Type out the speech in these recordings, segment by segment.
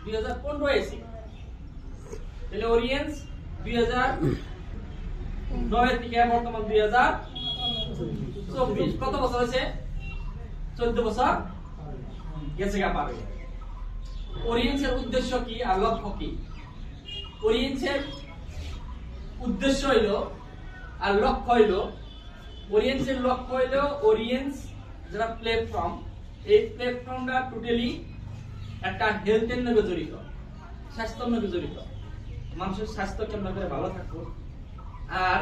2015 এসে তাহলে ওরিয়েন্স 2009 থেকে বর্তমান 2024 কত বছর হয়েছে 14 বছর গেছে গা পাবে ওরিয়েন্সের উদ্দেশ্য কি আর লক্ষ্য কি ওরিয়েন্সের উদ্দেশ্য হইল আর লক্ষ্য হইল ওরিয়েন্সের লক্ষ্য হইল ওরিয়েন্স যারা প্ল্যাটফর্ম এই প্ল্যাটফর্মটা টোটালি একটা হেলথের লগে জড়িত স্বাস্থ্যের লগে জড়িত মানুষের স্বাস্থ্য কেমন করে ভালো থাকবো আর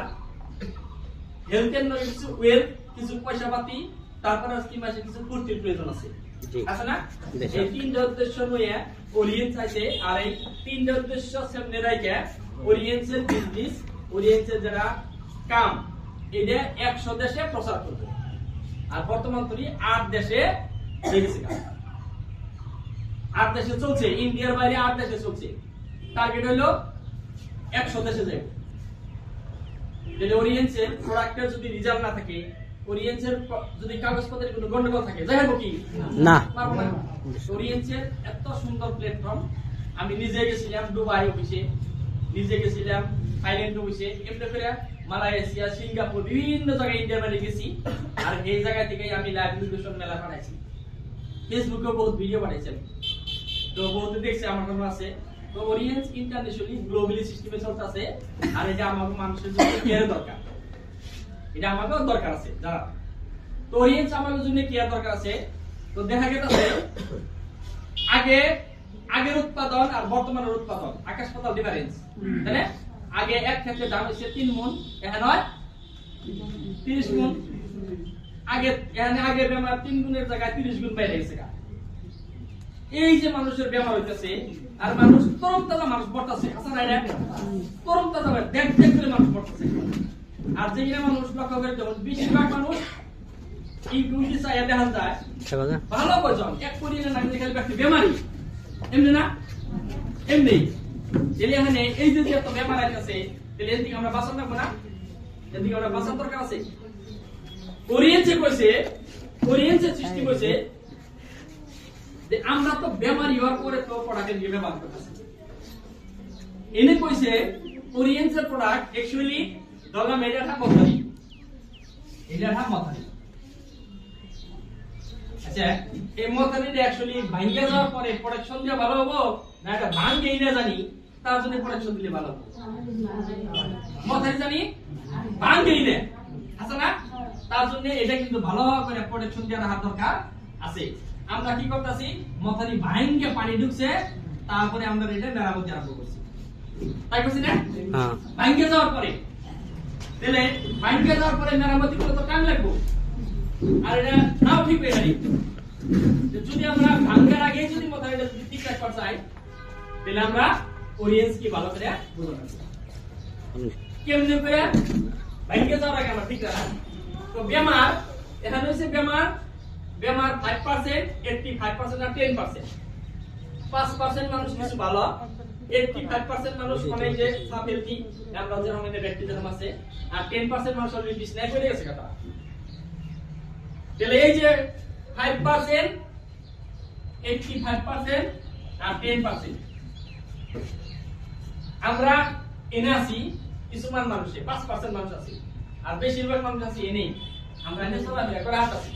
হেলথের লগে কিছু ওয়েলথ কিছু পয়সা পাতি তারপর আজকে মাসে কিছু ফুর্তির প্রয়োজন আছে আছে না এই তিনটা উদ্দেশ্য নিয়ে ওরিয়েন্স আছে আর এই তিনটা উদ্দেশ্য সামনে রাখে ওরিয়েন্সের বিজনেস ওরিয়েন্সের যারা কাম এটা 100 দেশে প্রচার করবে আর বর্তমান তরি 8 দেশে লেগেছে 8 দেশে চলছে ইন্ডিয়ার বাইরে 8 দেশে চলছে টার্গেট হলো 100 দেশে যাবে তাহলে ওরিয়েন্সের প্রোডাক্টের যদি রেজাল্ট না থাকে ওরিয়েন্সের যদি কাগজপত্রের কোনো গন্ডগোল থাকে যাইবো কি না পারবো না ওরিয়েন্সের এত সুন্দর প্ল্যাটফর্ম আমি নিজে গেছিলাম দুবাই অফিসে নিজে গেছিলাম থাইল্যান্ড অফিসে এমনি করে মালয়েশিয়া সিঙ্গাপুর বিভিন্ন জায়গায় ইন্ডিয়া বাইরে গেছি আর এই জায়গা থেকে আমি লাইভ এডুকেশন মেলা বানাইছি ফেসবুকে বহুত ভিডিও বানাইছি তো বহুত দেখছে আমার কাছে আছে তো ওরিয়েন্স ইন্টারন্যাশনালি গ্লোবালি সিস্টেমে চলতেছে আর এটা আমাদের মানুষের জন্য কেয়ার দরকার এটা আমাদের দরকার আছে যারা তো ওরিয়েন্স আমাদের জন্য কেয়ার দরকার আছে তো দেখা গেছে আগের উৎপাদন আর বর্তমানের উৎপাদন আকাশ পাতাল ডিফারেন্স তাই না আগে এক ক্ষেত্রে দাম হচ্ছে 3 মণ এখন হয় 30 মণ আগে বেমার 3 গুণের জায়গায় 30 গুণ বেড়ে গেছে এই যে মানুষের বেমার হইতেছে আর মানুষ তরম তাজা মানুষ বর্তাছে আচ্ছা না এটা তরম তাজা দেখ করে মানুষ বর্তাছে আর যেখানে মানুষ লক্ষ্য করে দেখুন বেশিরভাগ মানুষ এই দুইটি চাইয়া দেখা যায় ভালো কয়জন এক পরিমাণে না দেখলে ব্যক্তি বেমারি এমনি না এমনি এখানে এই যে এত বেমার আছে তাহলে এর দিকে আমরা বাঁচান রাখবো না এর দিকে আমরা বাঁচার দরকার আছে ওরিয়েন্সের সৃষ্টি করেছে যে আমরা তো বেমারি হওয়ার পরে তো প্রোডাক্টের দিয়ে ব্যবহার করতেছি এনে কইছে ওরিয়েন্সের প্রোডাক্ট অ্যাকচুয়ালি দলগা মেজাটা মথারি এটাটা মথারি আচ্ছা এই মথারিটা অ্যাকচুয়ালি ভাঙিয়ে যাওয়ার পরে প্রোডাকশন দিয়ে ভালো হবে না এটা ভাঙেই না জানি তার জন্য প্রোডাকশন দিলে ভালো হবে মথারি জানি ভাঙেই না আচ্ছা না তার জন্য এটা কিন্তু ভালো করে প্রোডাকশন দেওয়ার হাত দরকার আছে আমরা কি করতেছি মথারি ভাঙিয়ে পানি ঢুকছে তারপরে আমরা এটা মেরামতি আরম্ভ করছি তাই করছি না ভাঙিয়ে যাওয়ার পরে তাহলে ভাঙিয়ে যাওয়ার পরে মেরামতি করতে তো টাইম লাগবে আর এটা নাও ঠিক হয়ে যাবে যদি আমরা ভাঙার আগে যদি মথারিটা যদি ঠিক রাখতে চাই তাহলে আমরা ওরিয়েন্স কি ভালো করে বুঝতে কেমনে করে ভাঙিয়ে যাওয়ার আগে আমরা ঠিক রাখা তো বেমার এখানে হচ্ছে বেমার 5% 85% আর 10% 5% মানুষ কিছু ভালো 85% মানুষ মানে যে সাফেলটি আমরা যে রকমের ব্যক্তি যেরকম আছে আর 10% মানুষ অলরেডি বিছনায় পড়ে গেছে কথা তাহলে এই যে 5% 85% আর 10% আমরা এনে আছি কিছুমান মানুষে 5% মানুষ আছে আর বেশিরভাগ মানুষ আছে এনে আমরা এনে চলাফেরা করে আসছি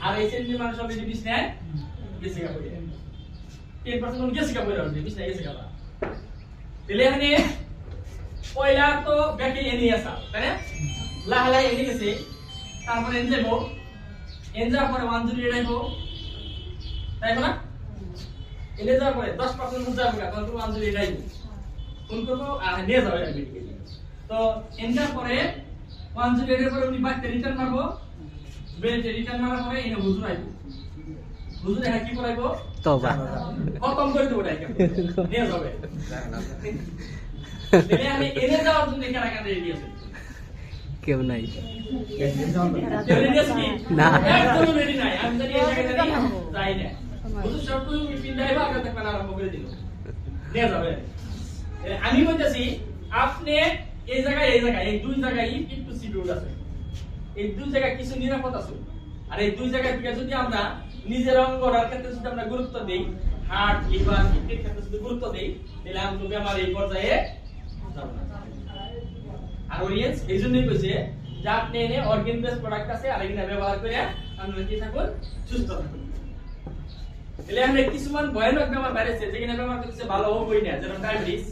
আর এই শ্রেণীর মানুষ অলরেডি বিছনায় গেছে গা পড়ে 10% মানুষ গেছে গা পড়ে অলরেডি বিছনায় গেছে গা তাহলে এখানে পয়লা তো ব্যাকে এনে আসা তাই না লাহালাই এনে গেছে তারপরে এনে যাবো এনে যাওয়ার পরে ওয়ানজুরি এড়াইবো তাই না এনে যাওয়ার পরে 10% বুঝ যাবো তখন তুমি ওয়ানজুরি এড়াইবো ফোন করবো নিয়ে যাবে মেডিকেলে তো এনে যাওয়ার পরে ওয়ানজুরি এড়ার পরে উনি বাড়িতে রিটার্ন মারবো বেলতে রিটার্ন মারার পরে এনে হুজুর আইবো হুজুর এখানে কি করাইবো তওবা খতম করে দেবো এটাকে নিয়ে যাবে তাহলে আমি এনে যাওয়ার জন্য কারা কারা রেডি আছে কেউ নাই কেউ রেডি আছে না একদম রেডি নাই আমি জানি এই জায়গায় যাই না হুজুর সব তুমি পিন্দাইবা আগে থেকে আরম্ভ করে দিল নিয়ে যাবে আমি বলতেছি আপনি এই জায়গায় এই দুই জায়গায় একটু সিকিউর আছে এই দুই জায়গায় কিছু নিরাপদ আছে আর এই দুই জায়গা থেকে যদি আমরা নিজের অঙ্গরার ক্ষেত্রে যদি আমরা গুরুত্ব দেই হার্ট লিভার কিডনির ক্ষেত্রে যদি গুরুত্ব দেই তাহলে আমরা বেমার এই পর্যায়ে যাব না। আর অডিয়েন্স এই জন্যই কইছে যে আপনি এনে অর্গান বেস প্রোডাক্ট আছে আর এগুলা ব্যবহার করে আমরা কি থাকুন সুস্থ থাকুন। তাহলে আমরা কিছুমান ভয়ানক বেমার বাইরেছে যেখানে বেমার করতেছে ভালো হবই না, যেমন ডায়াবেটিস,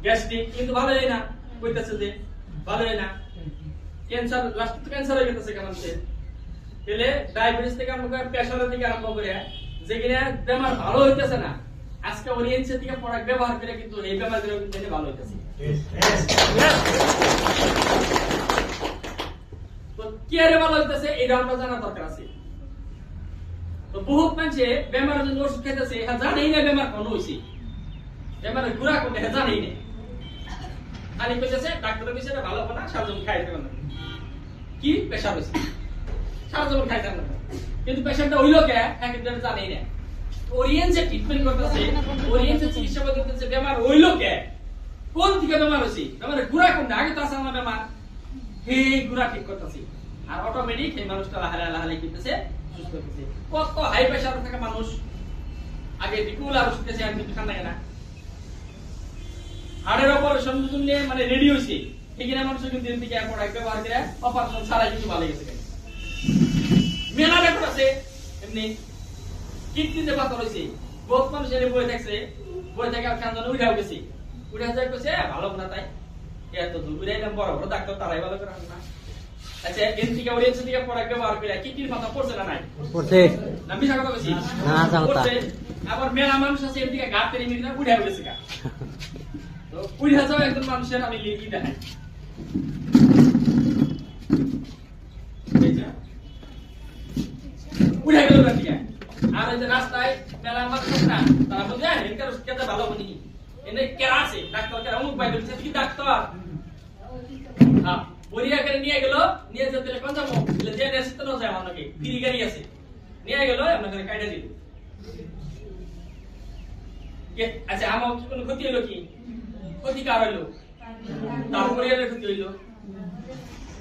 গ্যাস্ট্রিক, কিন্তু ভালো হয় না, কইতাছে যে ভালো হয় না। ক্যান্সার, লাস্ট তো ক্যান্সার হয়ে গেছে কেমন সে। তাহলে ডায়াবেটিস থেকে আরম্ভ করে প্রেসারের দিকে আরম্ভ করে যেখানে বেমার ভালো হইতেছে না, আজকে ওরিয়েন্সের দিকে প্রোডাক্ট ব্যবহার করে কিন্তু এই বেমারগুলো কিন্তু ভালো হইতেছে। তো কি আরে ভালো হইতেছে এটা আমরা জানা দরকার আছে। তো বহুত মানুষে বেমারের জন্য ওষুধ খাইতেছে, এটা জানেই না বেমার কোন হইছে, বেমারের গুড়া কোন এটা জানেই না, খালি কইতেছে ডাক্তার কইছে এটা ভালো হবে না, সারাজীবন খাইতে হবে না। কি প্রেসার হইছে, সারাজীবন খাইতে হবে না, কিন্তু পেশেন্টটা হইলো কে কিন্তু জানেই না। ওরিয়েন্সে ট্রিটমেন্ট করতেছে, ওরিয়েন্সে চিকিৎসা করতেছে, বেমার হইলো কে, কোন দিকে বেমার হইছে, বেমারের গুড়া কোনটা, আগে তো আছে আমার বেমার, হে গুড়া ঠিক করতেছে, আর অটোমেটিক এই মানুষটা লাহালে লাহালে কিনতেছে সুস্থ হইতেছে। কত হাই প্রেসার থাকা মানুষ আগে বিকুল আর সুস্থ আছে, আর কিন্তু খান লাগে না, হাড়ের অপারেশন জন্য মানে রেডি হইছে, ঠিক না, মানুষ কিন্তু দিন থেকে প্রোডাক্ট ব্যবহার করে অপারেশন ছাড়াই কিন্তু ভালো গেছে। মেলা রেকর্ড আছে এমনি কিডনিতে পাথর হইছে, বহুত মানুষ এর বই থাকছে, বই থেকে আর কান্দন উঠাও গেছে, উঠা যায় কইছে ভালো না, তাই এত দূর উড়াইলাম, বড় বড় ডাক্তার তারাই ভালো করে না। আচ্ছা এন থেকে ওরিয়েন্স থেকে প্রোডাক্ট ব্যবহার করে কিডনির পাথর পড়ছে না, নাই পড়ছে না, মিছা কথা কইছি না, পড়ছে। আবার মেলা মানুষ আছে এর দিকে গাত পেরি মিটা উঠাও গেছে গা, তো উঠা যাও একজন মানুষের আমি লিখি দেখাই, উঠা গেল না ঠিক। আর এই যে রাস্তায় মেলা মানুষ না, তারা বলছে এনকার কেটে ভালো বনি, এনে কেরা আছে ডাক্তার, কেরা অমুক বাইরে বলছে কি ডাক্তার, হ্যাঁ বরিয়া করে নিয়ে গেল, নিয়ে যেতে কোন যাবো বলে যে নেসতে না যায়, আমাকে ফ্রি গাড়ি আছে, নিয়ে গেল আপনাকে কাইটা দিল। আচ্ছা আমার কি কোনো ক্ষতি হলো, কি ক্ষতি কার হইলো, তার পরিবারের ক্ষতি হইলো।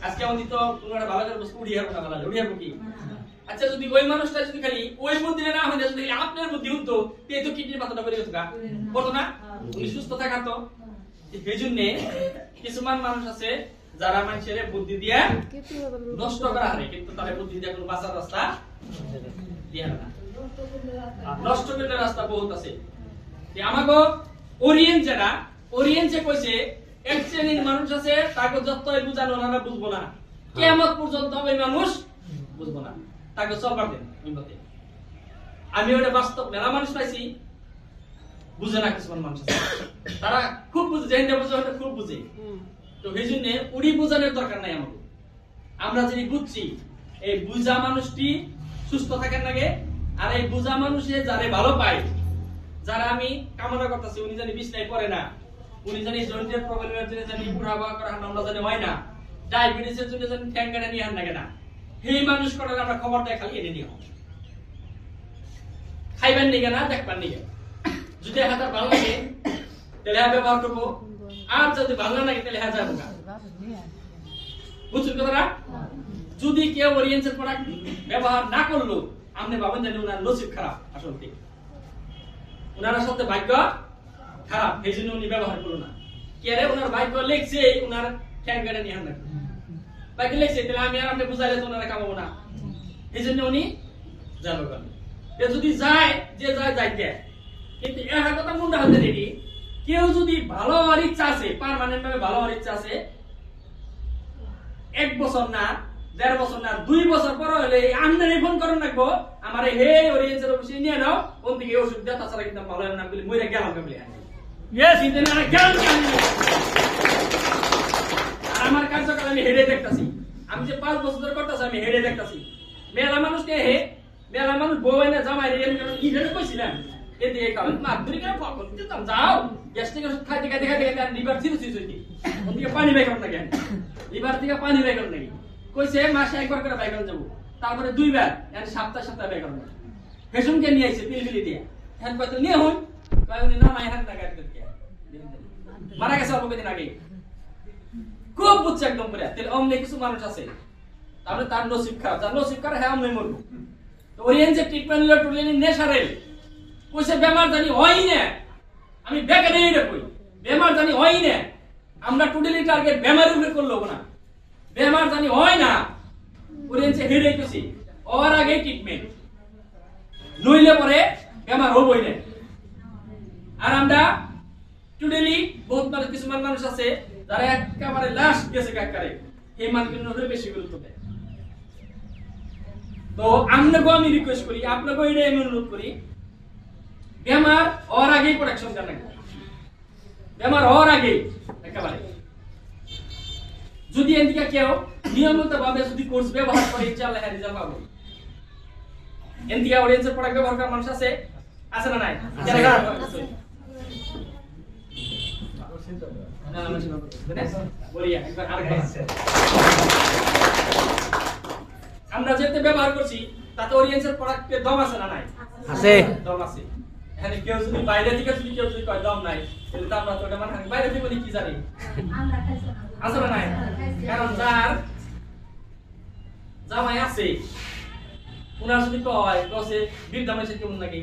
আজকে আমাদের তো কোনো একটা ভালো করে বস্তু উড়িয়ে না, ভালো উড়িয়ে কি। আচ্ছা যদি ওই মানুষটা যদি খালি ওই বুদ্ধিটা না হইলে যদি আপনার বুদ্ধি হতো, এই তো কিডনির পাথরটা বেরিয়ে যেত গা, বলতো না, উনি সুস্থ থাকাতো। এই জন্য কিছুমান মানুষ আছে যারা মানুষের বুদ্ধি দিয়ে নষ্ট করা হারে, কিন্তু তাদের বুদ্ধি দিয়ে কোনো বাঁচার রাস্তা দিয়ে না, নষ্ট করার রাস্তা বহুত আছে। আমাকে ওরিয়েন্ট যারা, ওরিয়েন্টে কইছে এক শ্রেণীর মানুষ আছে তাকে যতই বুঝানো ওনারা বুঝবো না, কিয়ামত পর্যন্ত ওই মানুষ বুঝবো না, তাকে চলবার দেন ওই মতে। আমি ওটা বাস্তব মেলা মানুষ পাইছি বুঝে না, কিছুমান মানুষ আছে তারা খুব বুঝে, যেটা বুঝে ওটা খুব বুঝে। তো এই জন্য উড়ি বোঝানোর দরকার নাই আমাকে, আমরা যদি বুঝছি এই বুঝা মানুষটি সুস্থ থাকার লাগে, আর এই বুঝা মানুষে যারে ভালো পায়, যারা আমি কামনা করতেছি উনি জানি বিছনায় পড়ে না, উনি জানি জয়েন্টের প্রবলেমের জন্য জানি বুড়া বা করা আমরা জানি হয় না, ডায়াবেটিসের জন্য জানি ঠ্যাং কাটা নিয়ে আন লাগে না, এই মানুষ করার আমরা খবর দেয় খালি এনে নিও, খাইবেন নিগে না দেখবেন নিগে, যদি হাজার ভালো লাগে তাহলে ব্যবহার করবো, আর যদি ভালো লাগে তাহলে হাজার বোকা। বুঝছেন কথাটা? যদি কেউ ওরিয়েন্টের প্রোডাক্ট ব্যবহার না করলো, আপনি ভাবেন জানি ওনার নসিব খারাপ, আসলে ওনার সাথে ভাগ্য খারাপ, এই জন্য উনি ব্যবহার করলো না। কে রে ওনার ভাগ্য লেখছে ওনার ঠ্যাং কেটে নিয়ে আনবে, ভাগ্য লেখছে তাহলে আমি আর আপনি বুঝাইলে তো ওনারা কামাবো না, এই জন্য উনি যাবে কেন। যদি যায় যে যায় যাইতে, কিন্তু এর কথা মনে হতে রেডি, কেউ যদি ভালো হওয়ার ইচ্ছা আছে, পার্মানেন্ট ভাবে ভালো হওয়ার ইচ্ছা আছে, 1 বছর না 1.5 বছর না 2 বছর পর হলে আমদানি ফোন করেন রাখবো, আমার হে ওরিয়েন্টের অফিসে নিয়ে নাও, কোন থেকে ওষুধ দেয়, তাছাড়া কিন্তু ভালো হবে না বলে মরে গেলাম বলে। আমার কার্যকাল আমি হেডে দেখতেছি, আমি যে 5 বছর ধরে করতেছি আমি হেডে দেখতেছি। মেলা মানুষকে হে, মেলা মানুষ বউ এনে জামাই রে ইভেন্ট কইছিলাম এদিকে কারণ মাধুরী কেন ফকল দিতাম, যাও গ্যাস্ট্রিক ওষুধ খাইতে খাইতে খাইতে খাইতে লিভার সিরোসিস হইছে, ওদিকে পানি বাই করতে লাগে, লিভার থেকে পানি বাই করতে লাগে, কইছে মাসে 1 বার করে বাই করে যাব, তারপরে 2 বার, এর সপ্তাহে বাই করব। ফেশনকে নিয়ে আইছে পিলপিলি দিয়া, হ্যাঁ কত নিয়ে হই, কই উনি না মাই হাত লাগাই দিতে মারা গেছে অল্প দিন আগে, খুব বুঝছে একদম পুরা। তাহলে অমনে কিছু মানুষ আছে, তারপরে তার নসিব খারাপ, তার নসিব খারাপ, হ্যাঁ অমনে মরবো। তো ওরিয়েন্টের ট্রিটমেন্ট হলো টোটালি ন্যাচারাল, কইছে বেমার জানি হয় না আমি ব্যাকে দিয়ে কই বেমার জানি হয় না আমরা টোটালি টার্গেট বেমারের উপরে করলো না বেমার জানি হয় না ওরেনছে হেডে কইছি ওর আগে ট্রিটমেন্ট নইলে পরে বেমার হবই না আর আমরা টোটালি বহুত মানুষ কিছু মানুষ আছে যারা একেবারে লাস্ট গেছে কাকারে এই মানুষগুলোর উপরে বেশি গুরুত্ব দেয় তো আপনাকে আমি রিকোয়েস্ট করি আপনাকে এটা আমি অনুরোধ করি বেমার হওয়ার আগেই প্রোটেকশন জানা বেমার হওয়ার আগে একেবারে যদি এদিকে কেউ নিয়মিত ভাবে যদি কোর্স ব্যবহার করে ইনশাআল্লাহ রেজাল্ট পাবো এদিকে অডিয়েন্সের প্রোডাক্ট ব্যবহার করার মানুষ আছে আছে না নাই আমরা যেতে ব্যবহার করছি তাতে অডিয়েন্সের প্রোডাক্টের দম আছে না নাই আছে দম আছে এখানে কেউ যদি বাইরে থেকে যদি কেউ যদি কয় দম নাই তাহলে তো আমরা তো এটা মানে বাইরে থেকে বলি কি জানি আছে না নাই কারণ যার জামাই আছে উনার যদি কয় কসে বীর জামাই কেমন নাকি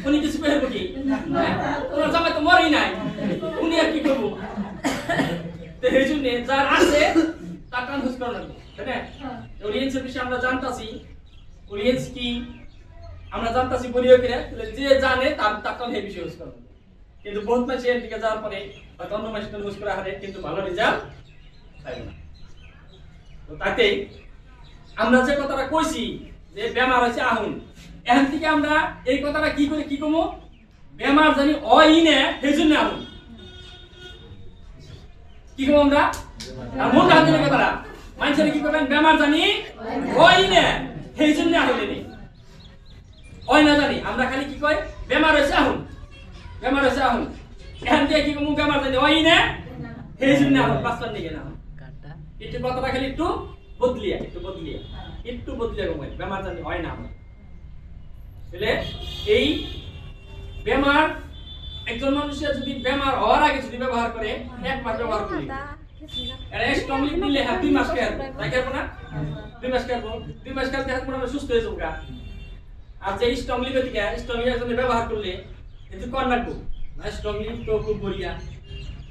উনি কিছু কইব কি ওনার জামাই তো মরেই নাই উনি আর কি করব তো এই জন্য যার আছে তার কান হুস করা লাগবে তাই না অডিয়েন্সের বিষয়ে আমরা জানতাছি অডিয়েন্স কি আমরা জানতাছি বলিও কিনা যে জানে তার কান এই বিষয়ে হুস করা কিন্তু বহুত মানুষ এর দিকে যাওয়ার পরে হয়তো অন্য মানুষের হুস করা হারে কিন্তু ভালো রেজাল্ট পাইবে না তো তাতে আমরা যে কথাটা কইছি যে বেমার আছে আহুন এখান থেকে আমরা এই কথাটা কি করে কি কমো বেমার জানি হয় না সেজন্য আহুন কি কমো আমরা আর মন রাখতে লাগে তারা মানুষের কি করবেন বেমার জানি হয় না সেজন্য আহুন নেই হয় না জানি আমরা খালি কি কই বেমার আছে আহুন এখান থেকে কি কমো বেমার জানি হয় না সেজন্য আহুন বাঁচবার দিকে না একটু কথাটা খালি একটু বদলিয়া কমাই বেমার জানি হয় না বুঝলে এই বেমার একজন মানুষের যদি বেমার হওয়ার আগে যদি ব্যবহার করে এক মাস ব্যবহার করি এর স্ট্রংলি নিলে হ্যাঁ 2 মাস খেয়ে তাই করব না 2 মাস খেয়ে হাত মোটামুটি সুস্থ হয়ে যাবে আর যে স্ট্রংলি গতিকে স্ট্রংলি জন্য ব্যবহার করলে কিন্তু কোন রাখবো না স্ট্রংলি তো খুব বড়িয়া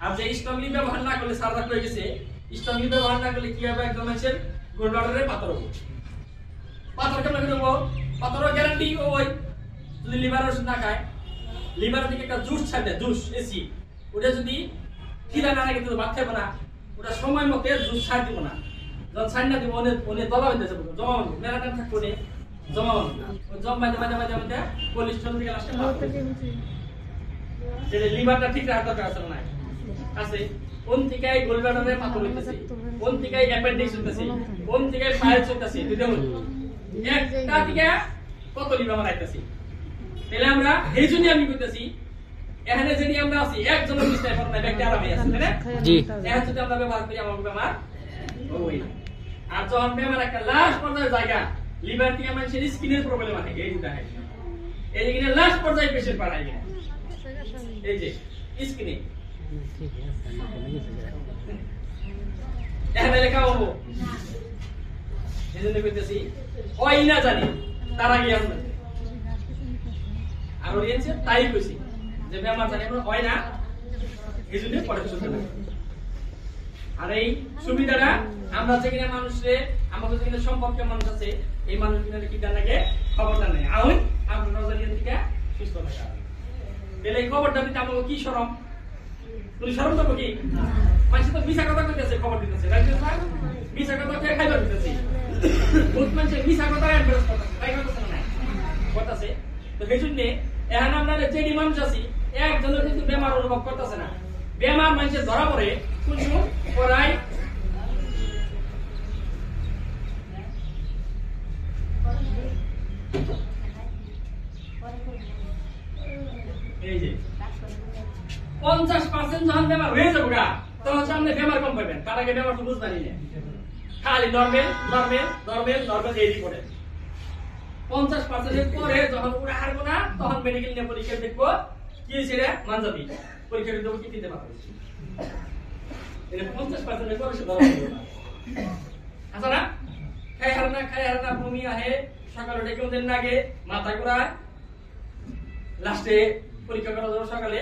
আর যে স্ট্রংলি ব্যবহার না করলে সারদা হয়ে গেছে স্ট্রংলি ব্যবহার না করলে কি হবে একজন মানুষের গোলব্লাডারে পাথর হবে পাথর কেমন করে হবো পাথরের গ্যারান্টি ওই যদি লিভার ওষুধ না খায় লিভার থেকে একটা জুস ছাড়বে জুস এসি ওটা যদি খিদা না লাগে তো ভাত খাবে না ওটা সময় মতো জুস ছাড় দিব না যখন ছাড় না দিব ওনে দলা বেঁধে যাবে জমা মেলাটান থাকবো নে জমা মাঝে কোলেস্ট্রল থেকে লাস্টে যেটা লিভারটা ঠিক রাখার দরকার আছে না আছে কোন থেকে গোলব্লাডারে পাথর হইতেছে কোন থেকে অ্যাপেন্ডিক্স হইতেছে কোন থেকে পাইলস হইতেছে দুইটা হল একটা থেকে কত লিভার আমরা আইতাছি তাহলে আমরা এইজন্য আমি কইতাছি এখানে যদি আমরা আছি একজনের মিস্টার করব না ব্যক্তি আরামে আছে তাই না জি এখন যদি আমরা ব্যবহার করি আমার বেমার ওই আর যখন বেমার একটা লাস্ট পর্যায়ে জায়গা লিভার থেকে মানুষের স্কিনের প্রবলেম আছে এই যে দেখেন এই যে কিনা লাস্ট পর্যায়ে পেশেন্ট পাঠাই গেছে এই যে স্কিনে এখানে লেখা হবো এই জন্য কইতেছি ওই না জানি তার আগে আমরা আর অডিয়েন্সে তাই কইছি যে বেমার জানি আমরা হয় না এই জন্য পরে শুনতে আর এই সুবিধাটা আমরা যেখানে মানুষে আমাদের যেখানে সম্পর্কে মানুষ আছে এই মানুষগুলোর কি জানাকে খবরটা নেই আউন আপনারা জানেন থেকে সুস্থ থাকা তাহলে এই খবরটা দিতে আমাকে কি শরম তুমি শরম করবো কি মানুষ তো মিছা কথা কইতেছে খবর দিতেছে মিছা কথা কে খাইবার দিতেছে বহুত মানুষ মিছা কথা এন্ডারেস করতেছে তাই করতেছে না করতেছে তো এই জন্য এখন আমরা যেডি মানুষ আছি একজনের কিন্তু বেমার অনুভব করতেছে না বেমার মানুষের ধরা পড়ে কিছু পড়াই এই যে 50% যখন বেমার হয়ে যাবে গা তখন সামনে বেমার কম পাবেন তার আগে বেমার তো বুঝবানি না খালি নরমাল এই রিপোর্টে 50% এর পরে যখন পুরো হারবো না তখন মেডিকেল নিয়ে পরীক্ষা দেখবো কি হয়েছে রে মানজাবি পরীক্ষা দেবো কি দিতে পারবো এটা 50% এর পরে সে ধরা পড়বে না আচ্ছা না খাই হারনা বমি আহে সকালে উঠে কেমন লাগে মাথা ঘোরায় লাস্টে পরীক্ষা করা যাবে সকালে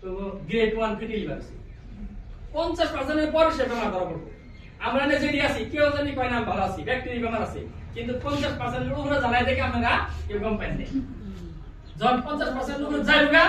তো গ্রেড 1 ফ্যাটি লিভার আছে 50% এর পরে সে বেমার ধরা পড়বে আমরা নেজেরি আছি কেউ জানি কয় নাম ভালো আছি ব্যাকটেরিয়া বেমার আছে কিন্তু 50% এর উপরে জানাই দেখে আপনারা কেউ কম পাইন না যখন 50% উপরে যাইবা